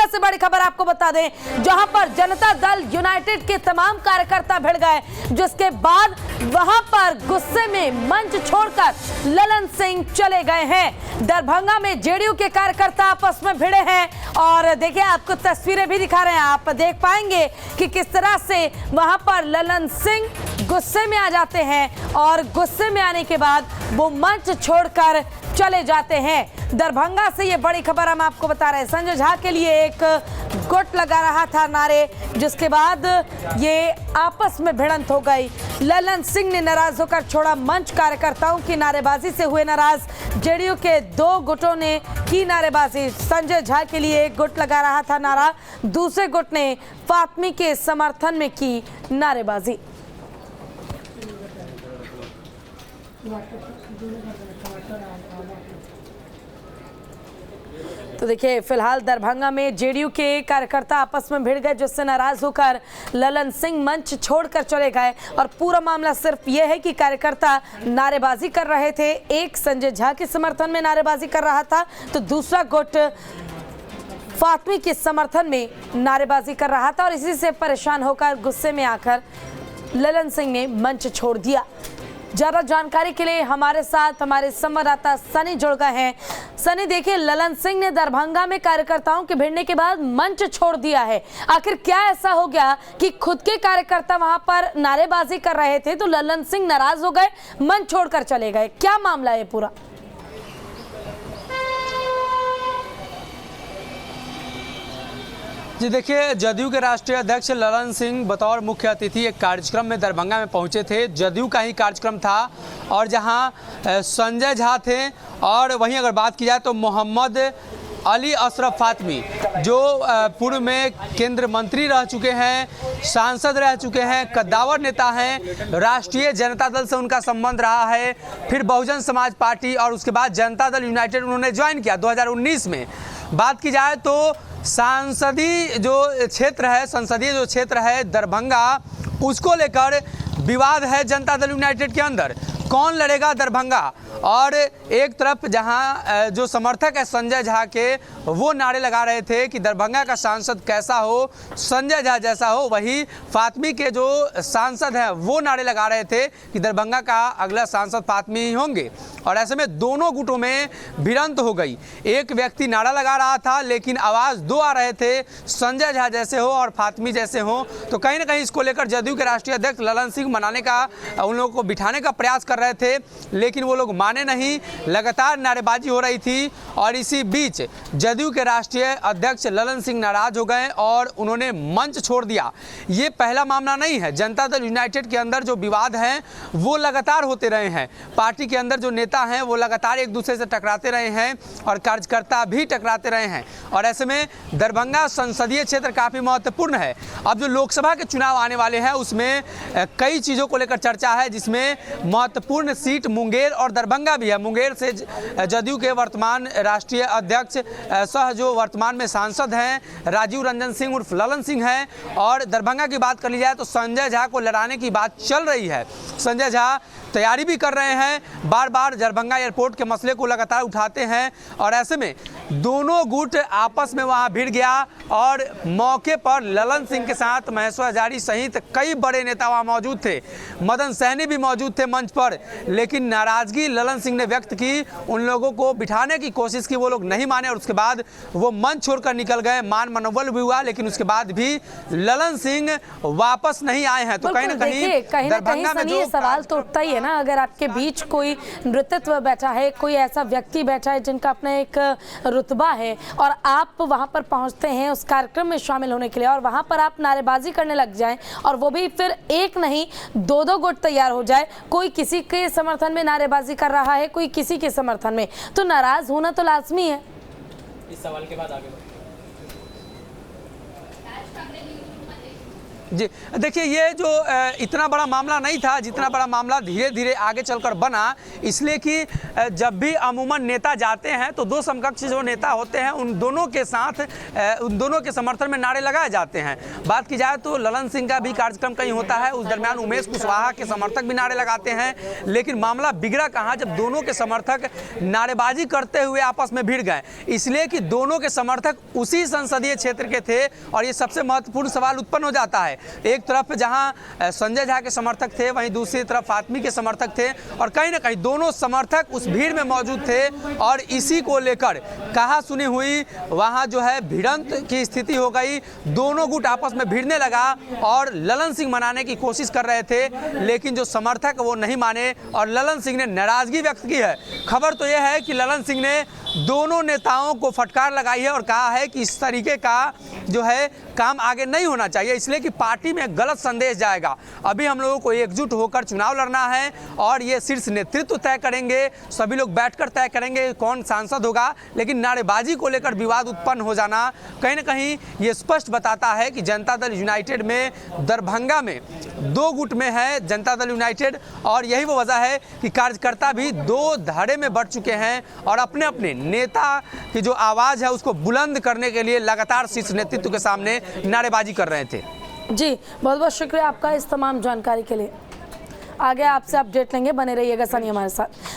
से बड़ी खबर आपको बता दें, जहां पर जनता दल यूनाइटेड के तमाम कार्यकर्ता भिड़ गए, जिसके बाद वहां पर गुस्से में मंच छोड़कर ललन सिंह चले गए हैं। दरभंगा में जेडीयू के कार्यकर्ता आपस में भिड़े हैं और देखिए आपको तस्वीरें भी दिखा रहे हैं, आप देख पाएंगे कि किस तरह से वहां पर ललन सिंह गुस्से में आ जाते हैं और गुस्से में आने के बाद वो मंच छोड़कर चले जाते हैं। दरभंगा से ये बड़ी खबर हम आपको बता रहे हैं। संजय झा के लिए एक गुट लगा रहा था नारे, जिसके बाद ये आपस में भिड़ंत हो गई। ललन सिंह ने नाराज होकर छोड़ा मंच, कार्यकर्ताओं की नारेबाजी से हुए नाराज। जेडीयू के 2 गुटों ने की नारेबाजी। संजय झा के लिए एक गुट लगा रहा था नारा, दूसरे गुट ने फातमी के समर्थन में की नारेबाजी। तो देखिए फिलहाल दरभंगा में जेडीयू के कार्यकर्ता आपस में भिड़ गए, जिससे नाराज होकर ललन सिंह मंच छोड़कर चले गए। और पूरा मामला सिर्फ ये है कि कार्यकर्ता नारेबाजी कर रहे थे, एक संजय झा के समर्थन में नारेबाजी कर रहा था तो दूसरा गुट फातमी के समर्थन में नारेबाजी कर रहा था और इसी से परेशान होकर गुस्से में आकर ललन सिंह ने मंच छोड़ दिया। ज्यादा जानकारी के लिए हमारे साथ हमारे संवाददाता सनी जुड़ गए हैं। सनी, देखिए ललन सिंह ने दरभंगा में कार्यकर्ताओं के भिड़ने के बाद मंच छोड़ दिया है। आखिर क्या ऐसा हो गया कि खुद के कार्यकर्ता वहां पर नारेबाजी कर रहे थे तो ललन सिंह नाराज हो गए, मंच छोड़कर चले गए? क्या मामला है पूरा? जी देखिए, जदयू के राष्ट्रीय अध्यक्ष ललन सिंह बतौर मुख्य अतिथि एक कार्यक्रम में दरभंगा में पहुंचे थे। जदयू का ही कार्यक्रम था और जहां संजय झा थे और वहीं अगर बात की जाए तो मोहम्मद अली अशरफ फातमी जो पूर्व में केंद्र मंत्री रह चुके हैं, सांसद रह चुके हैं, कद्दावर नेता हैं, राष्ट्रीय जनता दल से उनका संबंध रहा है, फिर बहुजन समाज पार्टी और उसके बाद जनता दल यूनाइटेड उन्होंने ज्वाइन किया 2019 में। बात की जाए तो संसदीय जो क्षेत्र है दरभंगा, उसको लेकर विवाद है जनता दल यूनाइटेड के अंदर। कौन लड़ेगा दरभंगा? और एक तरफ जहां जो समर्थक है संजय झा के, वो नारे लगा रहे थे कि दरभंगा का सांसद कैसा हो, संजय झा जैसा हो। वही फातमी के जो सांसद हैं वो नारे लगा रहे थे कि दरभंगा का अगला सांसद फातमी ही होंगे। और ऐसे में दोनों गुटों में भिड़ंत हो गई। एक व्यक्ति नारा लगा रहा था लेकिन आवाज़ 2 आ रहे थे, संजय झा जैसे हो और फातमी जैसे हो। तो कहीं ना कहीं इसको लेकर जदयू के राष्ट्रीय अध्यक्ष ललन सिंह मनाने का, उन लोगों को बिठाने का प्रयास कर रहे थे, लेकिन वो लोग माने नहीं। लगातार नारेबाजी हो रही थी और इसी बीच जदयू के राष्ट्रीय अध्यक्ष ललन सिंह नाराज हो गए और उन्होंने मंच छोड़ दिया। ये पहला मामला नहीं है। जनता दल यूनाइटेड के अंदर जो विवाद हैं वो लगातार होते रहे हैं। पार्टी के अंदर जो नेता हैं वो लगातार एक दूसरे से टकराते रहे हैं और कार्यकर्ता भी टकराते रहे हैं। और ऐसे में दरभंगा संसदीय क्षेत्र काफ़ी महत्वपूर्ण है। अब जो लोकसभा के चुनाव आने वाले हैं उसमें कई चीज़ों को लेकर चर्चा है, जिसमें महत्वपूर्ण सीट मुंगेर और दरभंगा भी है। मुंगेर से जदयू के वर्तमान राष्ट्रीय अध्यक्ष सह जो वर्तमान में सांसद हैं राजीव रंजन सिंह उर्फ ललन सिंह हैं। और दरभंगा की बात कर ली जाए तो संजय झा को लड़ाने की बात चल रही है। संजय झा तैयारी भी कर रहे हैं, बार बार दरभंगा एयरपोर्ट के मसले को लगातार उठाते हैं। और ऐसे में दोनों गुट आपस में वहां भिड़ गया और मौके पर ललन सिंह के साथ महेश्वर हजारी सहित कई बड़े नेता वहां मौजूद थे। मदन सहनी भी मौजूद थे मंच पर, लेकिन नाराजगी ललन सिंह ने व्यक्त की। उन लोगों को बिठाने की कोशिश की, वो लोग नहीं माने और उसके बाद वो मंच छोड़कर निकल गए। मान मनोबल भी हुआ, लेकिन उसके बाद भी ललन सिंह वापस नहीं आए हैं। तो कहीं ना कहीं दरभंगा में जो सवाल तो उठता ही है ना, अगर आपके बीच कोई नेतृत्व बैठा है, कोई ऐसा व्यक्ति बैठा है जिनका अपना एक रुतबा है और आप वहां पर पहुंचते हैं उस कार्यक्रम में शामिल होने के लिए और वहां पर आप नारेबाजी करने लग जाएं और वो भी फिर एक नहीं 2-2 गुट तैयार हो जाए, कोई किसी के समर्थन में नारेबाजी कर रहा है, कोई किसी के समर्थन में, तो नाराज होना तो लाजमी है। इस सवाल के बाद आगे जी देखिए, ये जो इतना बड़ा मामला नहीं था जितना बड़ा मामला धीरे धीरे आगे चलकर बना, इसलिए कि जब भी अमूमन नेता जाते हैं तो दो समकक्ष जो नेता होते हैं उन दोनों के साथ उन दोनों के समर्थन में नारे लगाए जाते हैं। बात की जाए तो ललन सिंह का भी कार्यक्रम कहीं होता है, उस दरमियान उमेश कुशवाहा के समर्थक भी नारे लगाते हैं, लेकिन मामला बिगड़ा कहाँ जब दोनों के समर्थक नारेबाजी करते हुए आपस में भिड़ गए, इसलिए कि दोनों के समर्थक उसी संसदीय क्षेत्र के थे। और ये सबसे महत्वपूर्ण सवाल उत्पन्न हो जाता है, एक तरफ जहां संजय झा के समर्थक थे, वहीं दूसरी तरफ फातमी के समर्थक थे, और कहीं ना कहीं दोनों समर्थक उस भीड़ में मौजूद थे। और इसी को लेकर कहा सुनी हुई वहां जो है भिड़ंत की स्थिति हो गई, दोनों गुट आपस में भिड़ने लगा और ललन सिंह मनाने की कोशिश कर रहे थे, लेकिन जो समर्थक वो नहीं माने और ललन सिंह ने नाराजगी व्यक्त की है। खबर तो यह है कि ललन सिंह ने दोनों नेताओं को फटकार लगाई है और कहा है कि इस तरीके का जो है काम आगे नहीं होना चाहिए, इसलिए कि पार्टी में गलत संदेश जाएगा। अभी हम लोगों को एकजुट होकर चुनाव लड़ना है और ये शीर्ष नेतृत्व तय करेंगे, सभी लोग बैठकर तय करेंगे कौन सांसद होगा। लेकिन नारेबाजी को लेकर विवाद उत्पन्न हो जाना कहीं ना कहीं ये स्पष्ट बताता है कि जनता दल यूनाइटेड में दरभंगा में दो गुट में है जनता दल यूनाइटेड, और यही वो वजह है कि कार्यकर्ता भी दो धड़े में बढ़ चुके हैं और अपने अपने नेता की जो आवाज़ है उसको बुलंद करने के लिए लगातार शीर्ष नेतृत्व के सामने नारेबाजी कर रहे थे। जी बहुत बहुत शुक्रिया आपका इस तमाम जानकारी के लिए। आगे आपसे अपडेट लेंगे, बने रहिएगा सनी हमारे साथ।